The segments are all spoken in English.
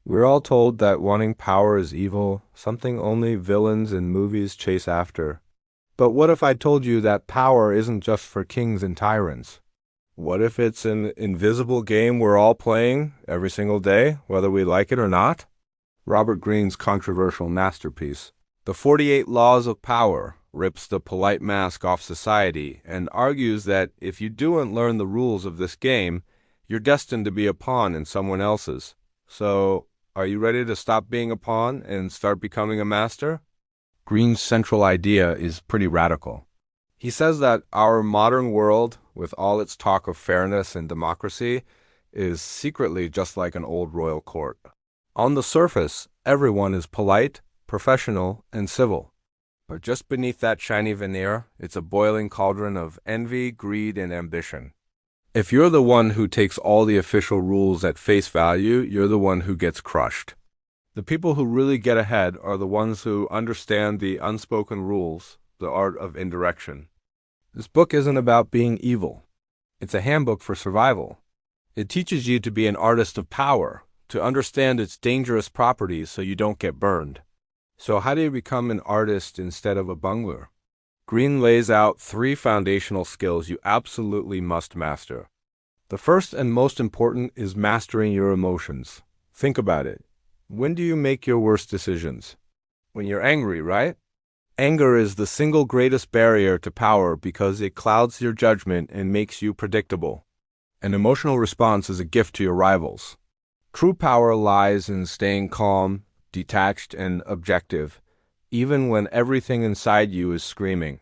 We're all told that wanting power is evil, something only villains in movies chase after. But what if I told you that power isn't just for kings and tyrants? What if it's an invisible game we're all playing every single day, whether we like it or not? Robert Greene's controversial masterpiece, The 48 Laws of Power, rips the polite mask off society and argues that if you don't learn the rules of this game, you're destined to be a pawn in someone else's. So, are you ready to stop being a pawn and start becoming a master? Greene's central idea is pretty radical. He says that our modern world, with all its talk of fairness and democracy, is secretly just like an old royal court. On the surface, everyone is polite, professional, and civil. But just beneath that shiny veneer, it's a boiling cauldron of envy, greed, and ambition. If you're the one who takes all the official rules at face value, you're the one who gets crushed. The people who really get ahead are the ones who understand the unspoken rules, the art of indirection. This book isn't about being evil. It's a handbook for survival. It teaches you to be an artist of power, to understand its dangerous properties so you don't get burned. So how do you become an artist instead of a bungler? Greene lays out 3 foundational skills you absolutely must master. The first and most important is mastering your emotions. Think about it. When do you make your worst decisions? When you're angry, right? Anger is the single greatest barrier to power because it clouds your judgment and makes you predictable. An emotional response is a gift to your rivals. True power lies in staying calm, detached, and objective, even when everything inside you is screaming.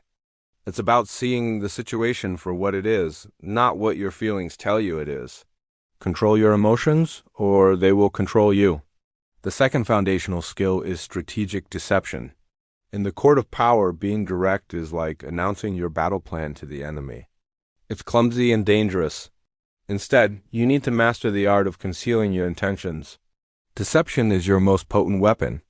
It's about seeing the situation for what it is, not what your feelings tell you it is. Control your emotions, or they will control you. The second foundational skill is strategic deception. In the court of power, being direct is like announcing your battle plan to the enemy. It's clumsy and dangerous. Instead, you need to master the art of concealing your intentions. Deception is your most potent weapon.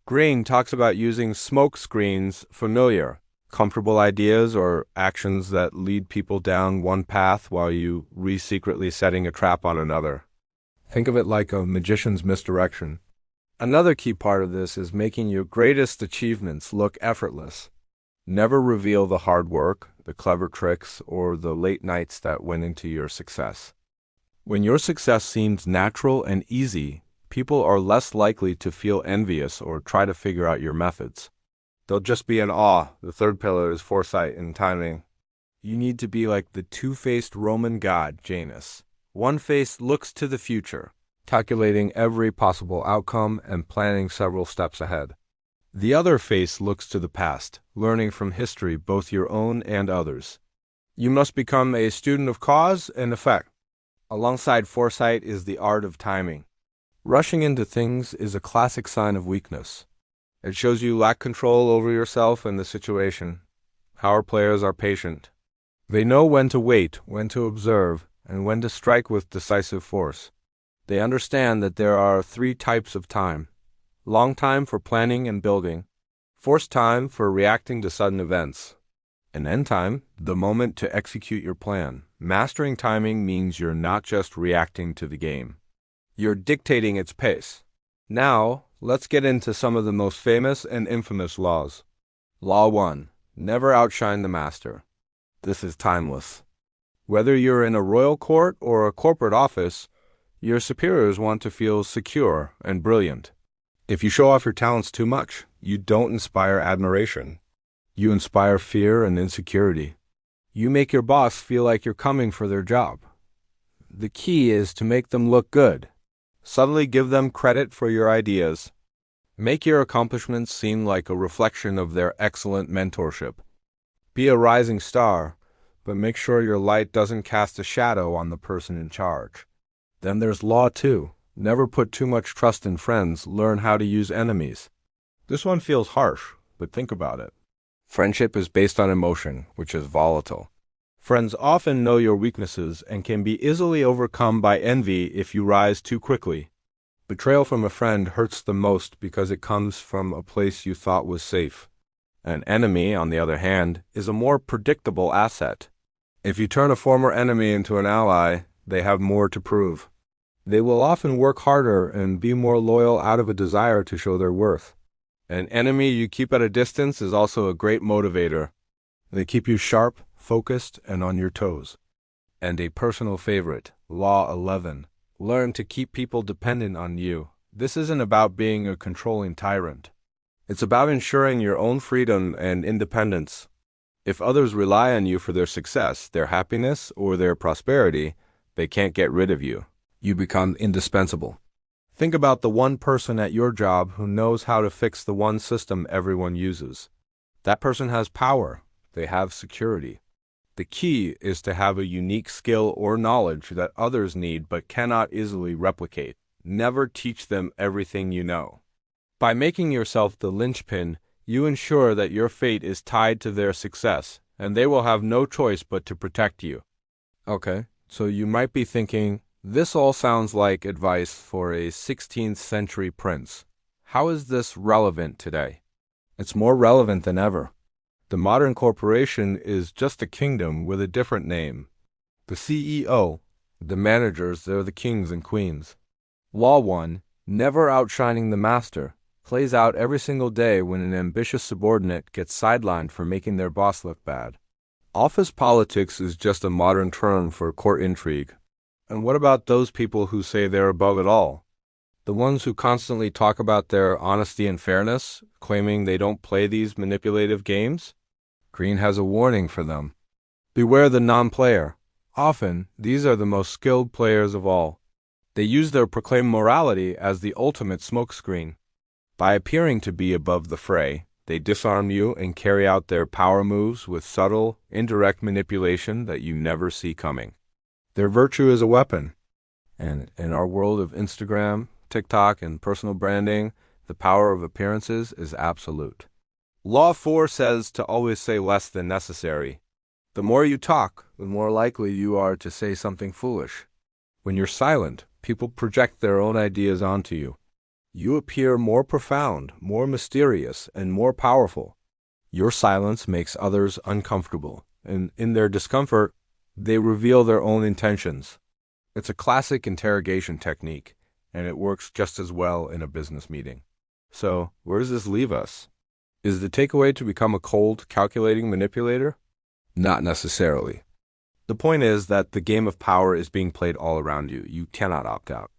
Greene talks about using smoke screens, familiar, comfortable ideas or actions that lead people down one path while you secretly setting a trap on another. Think of it like a magician's misdirection. Another key part of this is making your greatest achievements look effortless. Never reveal the hard work, the clever tricks, or the late nights that went into your success. When your success seems natural and easy, people are less likely to feel envious or try to figure out your methods. They'll just be in awe. The third pillar is foresight and timing. You need to be like the two-faced Roman god, Janus. One face looks to the future, calculating every possible outcome and planning several steps ahead. The other face looks to the past, learning from history, both your own and others. You must become a student of cause and effect. Alongside foresight is the art of timing. Rushing into things is a classic sign of weakness. It shows you lack control over yourself and the situation. Power players are patient. They know when to wait, when to observe, and when to strike with decisive force. They understand that there are 3 types of time: long time for planning and building, forced time for reacting to sudden events, and end time, the moment to execute your plan. Mastering timing means you're not just reacting to the game. You're dictating its pace. Now, let's get into some of the most famous and infamous laws. Law 1. Never outshine the master. This is timeless. Whether you're in a royal court or a corporate office, your superiors want to feel secure and brilliant. If you show off your talents too much, you don't inspire admiration. You inspire fear and insecurity. You make your boss feel like you're coming for their job. The key is to make them look good. Subtly give them credit for your ideas. Make your accomplishments seem like a reflection of their excellent mentorship. Be a rising star, but make sure your light doesn't cast a shadow on the person in charge. Then there's Law 2. Never put too much trust in friends. Learn how to use enemies. This one feels harsh, but think about it. Friendship is based on emotion, which is volatile. Friends often know your weaknesses and can be easily overcome by envy if you rise too quickly. Betrayal from a friend hurts the most because it comes from a place you thought was safe. An enemy, on the other hand, is a more predictable asset. If you turn a former enemy into an ally, they have more to prove. They will often work harder and be more loyal out of a desire to show their worth. An enemy you keep at a distance is also a great motivator. They keep you sharp, focused, and on your toes. And a personal favorite, Law 11. Learn to keep people dependent on you. This isn't about being a controlling tyrant. It's about ensuring your own freedom and independence. If others rely on you for their success, their happiness, or their prosperity, they can't get rid of you. You become indispensable. Think about the one person at your job who knows how to fix the one system everyone uses. That person has power. They have security. The key is to have a unique skill or knowledge that others need but cannot easily replicate. Never teach them everything you know. By making yourself the linchpin, you ensure that your fate is tied to their success, and they will have no choice but to protect you. Okay, so you might be thinking, this all sounds like advice for a 16th century prince. How is this relevant today? It's more relevant than ever. The modern corporation is just a kingdom with a different name. The CEO, the managers, they're the kings and queens. Law 1, never outshining the master, plays out every single day when an ambitious subordinate gets sidelined for making their boss look bad. Office politics is just a modern term for court intrigue. And what about those people who say they're above it all? The ones who constantly talk about their honesty and fairness, claiming they don't play these manipulative games? Greene has a warning for them. Beware the non-player. Often, these are the most skilled players of all. They use their proclaimed morality as the ultimate smokescreen. By appearing to be above the fray, they disarm you and carry out their power moves with subtle, indirect manipulation that you never see coming. Their virtue is a weapon. And in our world of Instagram, TikTok, and personal branding, the power of appearances is absolute. Law 4 says to always say less than necessary. The more you talk, the more likely you are to say something foolish. When you're silent, people project their own ideas onto you. You appear more profound, more mysterious, and more powerful. Your silence makes others uncomfortable, and in their discomfort, they reveal their own intentions. It's a classic interrogation technique, and it works just as well in a business meeting. So, where does this leave us? Is the takeaway to become a cold, calculating manipulator? Not necessarily. The point is that the game of power is being played all around you. You cannot opt out.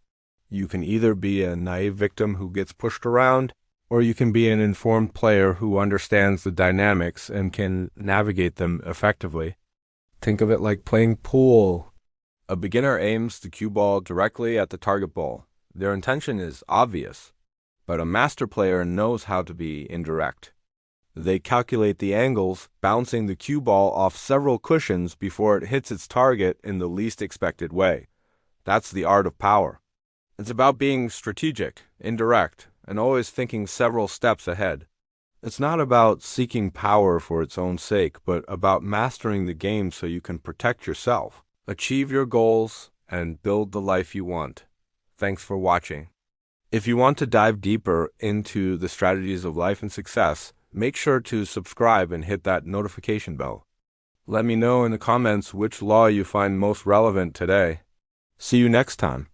You can either be a naive victim who gets pushed around, or you can be an informed player who understands the dynamics and can navigate them effectively. Think of it like playing pool. A beginner aims the cue ball directly at the target ball. Their intention is obvious, but a master player knows how to be indirect. They calculate the angles, bouncing the cue ball off several cushions before it hits its target in the least expected way. That's the art of power. It's about being strategic, indirect, and always thinking several steps ahead. It's not about seeking power for its own sake, but about mastering the game so you can protect yourself, achieve your goals, and build the life you want. Thanks for watching. If you want to dive deeper into the strategies of life and success, make sure to subscribe and hit that notification bell. Let me know in the comments which law you find most relevant today. See you next time.